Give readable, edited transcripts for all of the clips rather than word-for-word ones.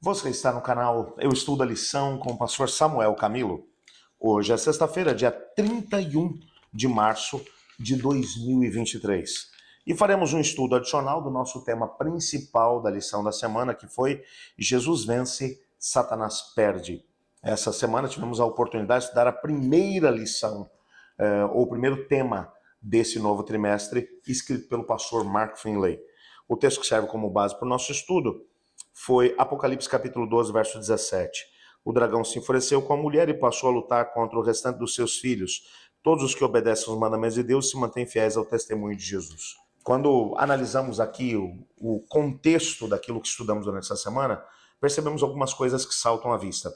Você está no canal Eu Estudo a Lição com o pastor Samuel Camilo. Hoje é sexta-feira, dia 31 de março de 2023. E faremos um estudo adicional do nosso tema principal da lição da semana, que foi Jesus vence, Satanás perde. Essa semana tivemos a oportunidade de estudar a primeira lição, ou o primeiro tema desse novo trimestre, escrito pelo pastor Mark Finley. O texto que serve como base para o nosso estudo foi Apocalipse capítulo 12, verso 17. O dragão se enfureceu com a mulher e passou a lutar contra o restante dos seus filhos. Todos os que obedecem aos mandamentos de Deus se mantêm fiéis ao testemunho de Jesus. Quando analisamos aqui o contexto daquilo que estudamos durante essa semana, percebemos algumas coisas que saltam à vista.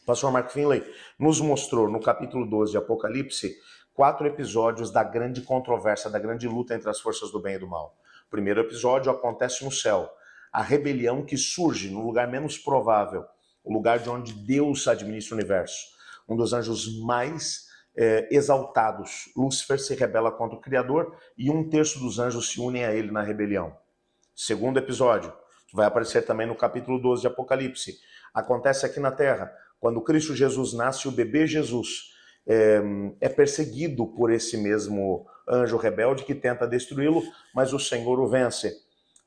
O pastor Mark Finley nos mostrou no capítulo 12 de Apocalipse 4 episódios da grande controvérsia, da grande luta entre as forças do bem e do mal. O primeiro episódio acontece no céu. A rebelião que surge no lugar menos provável, o lugar de onde Deus administra o universo. Um dos anjos mais exaltados, Lúcifer, se rebela contra o Criador e 1/3 dos anjos se unem a ele na rebelião. Segundo episódio, que vai aparecer também no capítulo 12 de Apocalipse, acontece aqui na Terra, quando Cristo Jesus nasce, o bebê Jesus é perseguido por esse mesmo anjo rebelde que tenta destruí-lo, mas o Senhor o vence.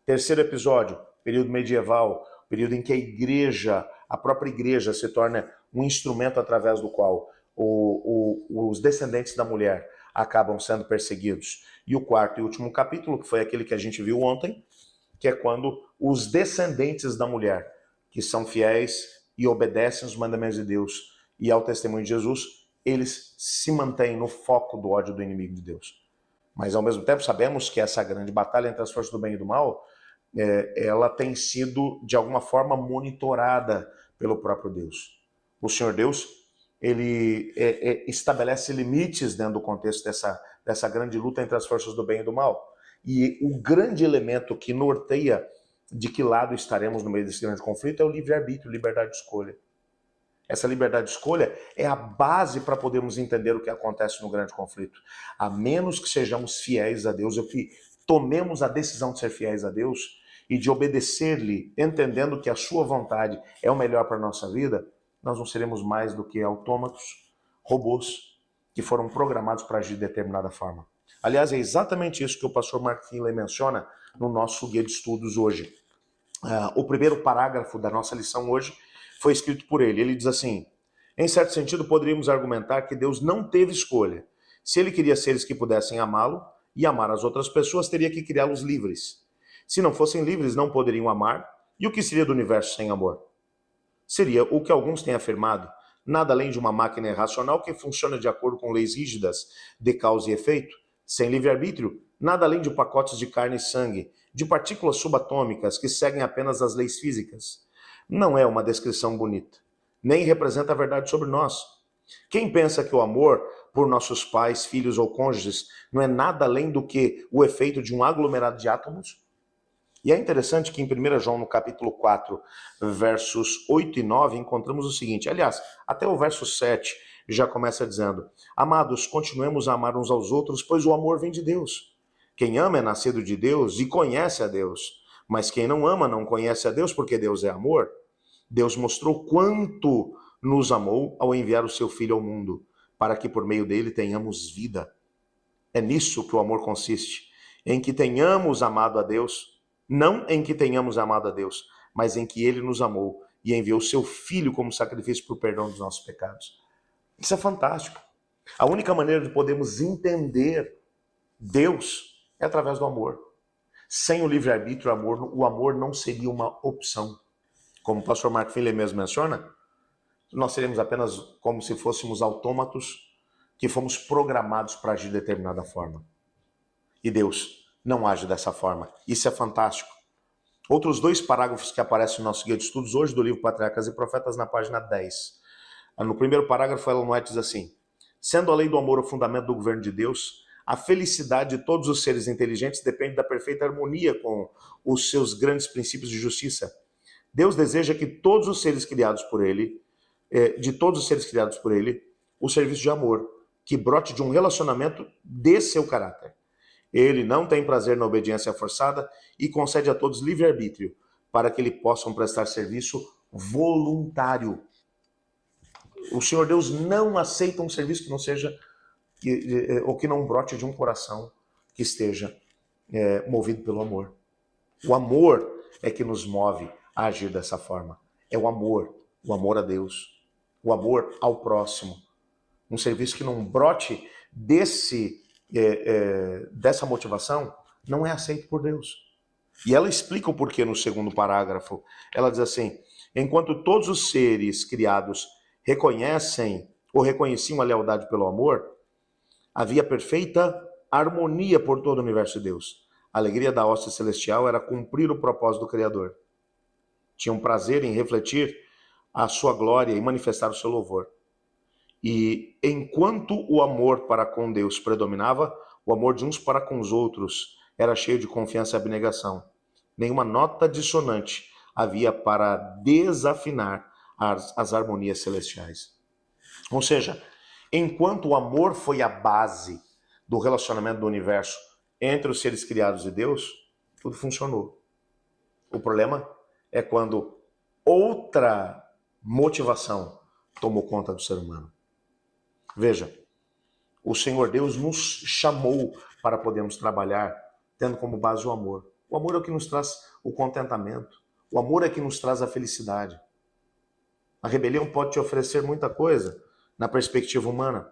Terceiro episódio, período medieval, período em que a igreja, a própria igreja se torna um instrumento através do qual os descendentes da mulher acabam sendo perseguidos. E o quarto e último capítulo, que foi aquele que a gente viu ontem, que é quando os descendentes da mulher, que são fiéis e obedecem os mandamentos de Deus e ao testemunho de Jesus, eles se mantêm no foco do ódio do inimigo de Deus. Mas ao mesmo tempo sabemos que essa grande batalha entre as forças do bem e do mal, ela tem sido de alguma forma monitorada pelo próprio Deus. O Senhor Deus, ele estabelece limites dentro do contexto dessa grande luta entre as forças do bem e do mal. E o grande elemento que norteia de que lado estaremos no meio desse grande conflito é o livre-arbítrio, liberdade de escolha. Essa liberdade de escolha é a base para podermos entender o que acontece no grande conflito. A menos que sejamos fiéis a Deus, ou que tomemos a decisão de ser fiéis a Deus e de obedecer-lhe, entendendo que a sua vontade é o melhor para a nossa vida, nós não seremos mais do que autômatos, robôs, que foram programados para agir de determinada forma. Aliás, é exatamente isso que o pastor Mark Finley menciona no nosso guia de estudos hoje. O primeiro parágrafo da nossa lição hoje foi escrito por ele. Ele diz assim: em certo sentido, poderíamos argumentar que Deus não teve escolha. Se ele queria seres que pudessem amá-lo e amar as outras pessoas, teria que criá-los livres. Se não fossem livres, não poderiam amar. E o que seria do universo sem amor? Seria o que alguns têm afirmado, nada além de uma máquina irracional que funciona de acordo com leis rígidas de causa e efeito, sem livre-arbítrio, nada além de pacotes de carne e sangue, de partículas subatômicas que seguem apenas as leis físicas. Não é uma descrição bonita, nem representa a verdade sobre nós. Quem pensa que o amor por nossos pais, filhos ou cônjuges não é nada além do que o efeito de um aglomerado de átomos? E é interessante que em 1 João, no capítulo 4, versos 8 e 9, encontramos o seguinte. Aliás, até o verso 7 já começa dizendo: amados, continuemos a amar uns aos outros, pois o amor vem de Deus. Quem ama é nascido de Deus e conhece a Deus. Mas quem não ama não conhece a Deus, porque Deus é amor. Deus mostrou quanto nos amou ao enviar o seu Filho ao mundo, para que por meio dele tenhamos vida. É nisso que o amor consiste, em que tenhamos amado a Deus, não em que tenhamos amado a Deus, mas em que ele nos amou e enviou o seu Filho como sacrifício para o perdão dos nossos pecados. Isso é fantástico. A única maneira de podermos entender Deus é através do amor. Sem o livre-arbítrio, o amor não seria uma opção. Como o pastor Mark Finley mesmo menciona, nós seríamos apenas como se fôssemos autômatos que fomos programados para agir de determinada forma. E Deus não age dessa forma. Isso é fantástico. Outros 2 parágrafos que aparecem no nosso guia de estudos hoje, do livro Patriarcas e Profetas, na página 10. No primeiro parágrafo, Ellen White diz assim: sendo a lei do amor o fundamento do governo de Deus, a felicidade de todos os seres inteligentes depende da perfeita harmonia com os seus grandes princípios de justiça. Deus deseja que todos os seres criados por ele, o serviço de amor, que brote de um relacionamento de seu caráter. Ele não tem prazer na obediência forçada e concede a todos livre-arbítrio, para que lhe possam prestar serviço voluntário. O Senhor Deus não aceita um serviço que não seja, ou que não brote de um coração que esteja movido pelo amor. O amor é que nos move a agir dessa forma. É o amor a Deus, o amor ao próximo. Um serviço que não brote dessa motivação não é aceito por Deus. E ela explica o porquê no segundo parágrafo. Ela diz assim: enquanto todos os seres criados reconhecem ou reconheciam a lealdade pelo amor, havia perfeita harmonia por todo o universo de Deus. A alegria da hóstia celestial era cumprir o propósito do Criador. Tinham prazer em refletir a sua glória e manifestar o seu louvor. E enquanto o amor para com Deus predominava, o amor de uns para com os outros era cheio de confiança e abnegação. Nenhuma nota dissonante havia para desafinar as harmonias celestiais. Ou seja, enquanto o amor foi a base do relacionamento do universo entre os seres criados e Deus, tudo funcionou. O problema é quando outra motivação tomou conta do ser humano. Veja, o Senhor Deus nos chamou para podermos trabalhar tendo como base o amor. O amor é o que nos traz o contentamento. O amor é que nos traz a felicidade. A rebelião pode te oferecer muita coisa na perspectiva humana,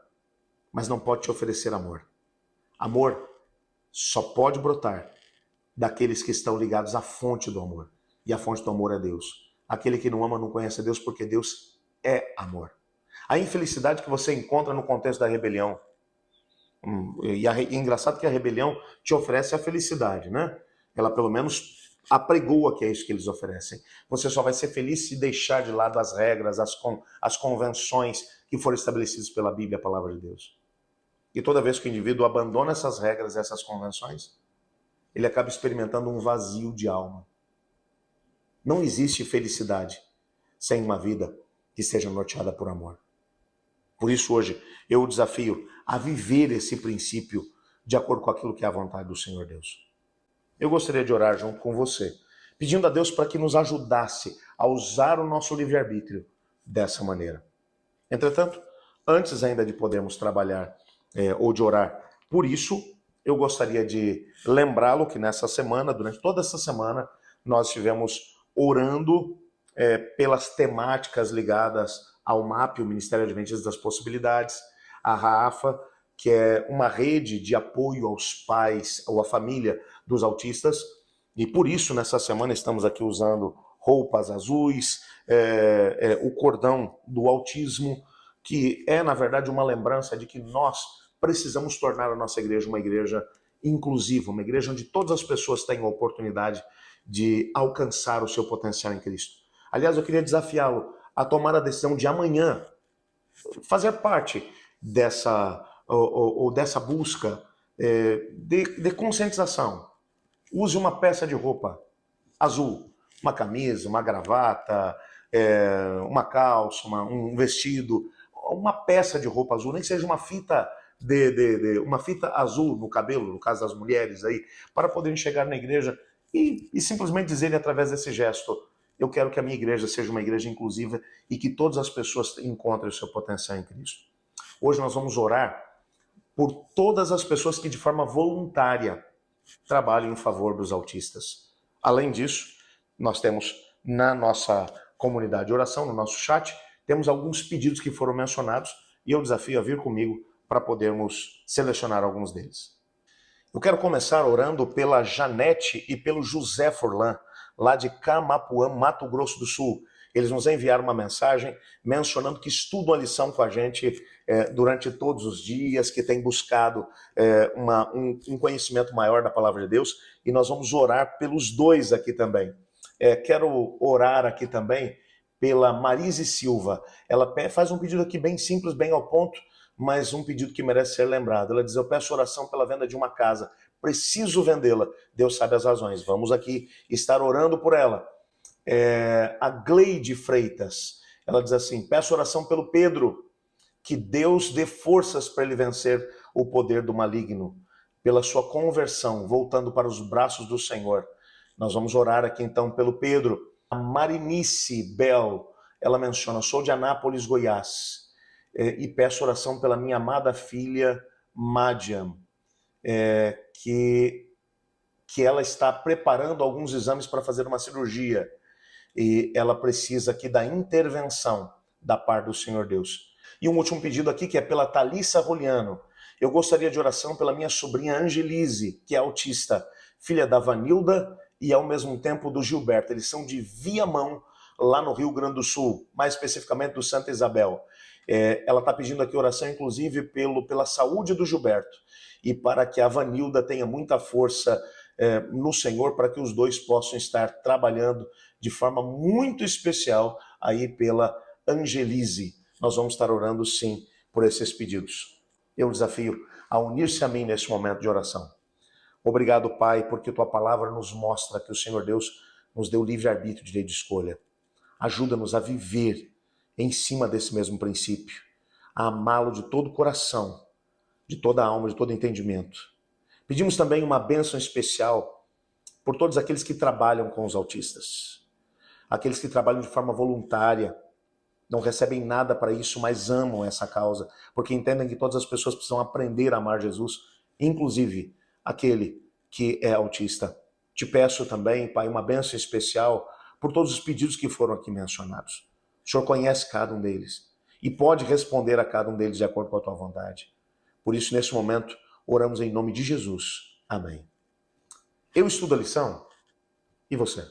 mas não pode te oferecer amor. Amor só pode brotar daqueles que estão ligados à fonte do amor. E a fonte do amor é Deus. Aquele que não ama não conhece a Deus, porque Deus é amor. A infelicidade que você encontra no contexto da rebelião, e é engraçado que a rebelião te oferece a felicidade, né? Ela pelo menos apregoa que é isso que eles oferecem. Você só vai ser feliz se deixar de lado as regras, as convenções que foram estabelecidas pela Bíblia, a palavra de Deus. E toda vez que o indivíduo abandona essas regras, essas convenções, ele acaba experimentando um vazio de alma. Não existe felicidade sem uma vida que seja norteada por amor. Por isso hoje eu o desafio a viver esse princípio de acordo com aquilo que é a vontade do Senhor Deus. Eu gostaria de orar junto com você, pedindo a Deus para que nos ajudasse a usar o nosso livre-arbítrio dessa maneira. Entretanto, antes ainda de podermos trabalhar ou de orar por isso, eu gostaria de lembrá-lo que nessa semana, durante toda essa semana, nós estivemos orando pelas temáticas ligadas ao MAP, o Ministério Adventista das Possibilidades, a RAFA, que é uma rede de apoio aos pais ou à família dos autistas, e por isso nessa semana estamos aqui usando roupas azuis, o cordão do autismo, que é na verdade uma lembrança de que nós precisamos tornar a nossa igreja uma igreja inclusiva, uma igreja onde todas as pessoas tenham a oportunidade de alcançar o seu potencial em Cristo. Aliás, eu queria desafiá-lo a tomar a decisão de amanhã fazer parte dessa busca de conscientização. Use uma peça de roupa azul, uma camisa, uma gravata, uma calça, um vestido, uma peça de roupa azul, nem que seja uma fita uma fita azul no cabelo, no caso das mulheres aí, para poderem chegar na igreja e simplesmente dizerem através desse gesto: eu quero que a minha igreja seja uma igreja inclusiva e que todas as pessoas encontrem o seu potencial em Cristo. Hoje nós vamos orar por todas as pessoas que de forma voluntária trabalham em favor dos autistas. Além disso, nós temos na nossa comunidade de oração, no nosso chat, temos alguns pedidos que foram mencionados e eu desafio a vir comigo para podermos selecionar alguns deles. Eu quero começar orando pela Janete e pelo José Forlan, lá de Camapuã, Mato Grosso do Sul. Eles nos enviaram uma mensagem mencionando que estudam a lição com a gente durante todos os dias, que têm buscado um conhecimento maior da palavra de Deus, e nós vamos orar pelos dois aqui também. Quero orar aqui também pela Marise Silva. Ela faz um pedido aqui bem simples, bem ao ponto, mas um pedido que merece ser lembrado. Ela diz: eu peço oração pela venda de uma casa, preciso vendê-la, Deus sabe as razões. Vamos aqui estar orando por ela. A Gleide Freitas, ela diz assim: peço oração pelo Pedro, que Deus dê forças para ele vencer o poder do maligno, pela sua conversão, voltando para os braços do Senhor. Nós vamos orar aqui então pelo Pedro. A Marinice Bel, ela menciona, sou de Anápolis, Goiás, e peço oração pela minha amada filha Madiam, que ela está preparando alguns exames para fazer uma cirurgia e ela precisa aqui da intervenção da parte do Senhor Deus. E um último pedido aqui que é pela Thalissa Roliano. Eu gostaria de oração pela minha sobrinha Angelise, que é autista, filha da Vanilda e ao mesmo tempo do Gilberto. Eles são de Viamão, lá no Rio Grande do Sul, mais especificamente do Santa Isabel. Ela está pedindo aqui oração, inclusive, pela saúde do Gilberto e para que a Vanilda tenha muita força no Senhor, para que os dois possam estar trabalhando de forma muito especial aí pela Angelise. Nós vamos estar orando, sim, por esses pedidos. Eu desafio a unir-se a mim nesse momento de oração. Obrigado, Pai, porque Tua palavra nos mostra que o Senhor Deus nos deu livre-arbítrio, direito de escolha. Ajuda-nos a viver em cima desse mesmo princípio, a amá-lo de todo o coração, de toda a alma, de todo entendimento. Pedimos também uma bênção especial por todos aqueles que trabalham com os autistas, aqueles que trabalham de forma voluntária, não recebem nada para isso, mas amam essa causa, porque entendem que todas as pessoas precisam aprender a amar Jesus, inclusive aquele que é autista. Te peço também, Pai, uma bênção especial por todos os pedidos que foram aqui mencionados. O Senhor conhece cada um deles e pode responder a cada um deles de acordo com a Tua vontade. Por isso, nesse momento, oramos em nome de Jesus. Amém. Eu estudo a lição e você?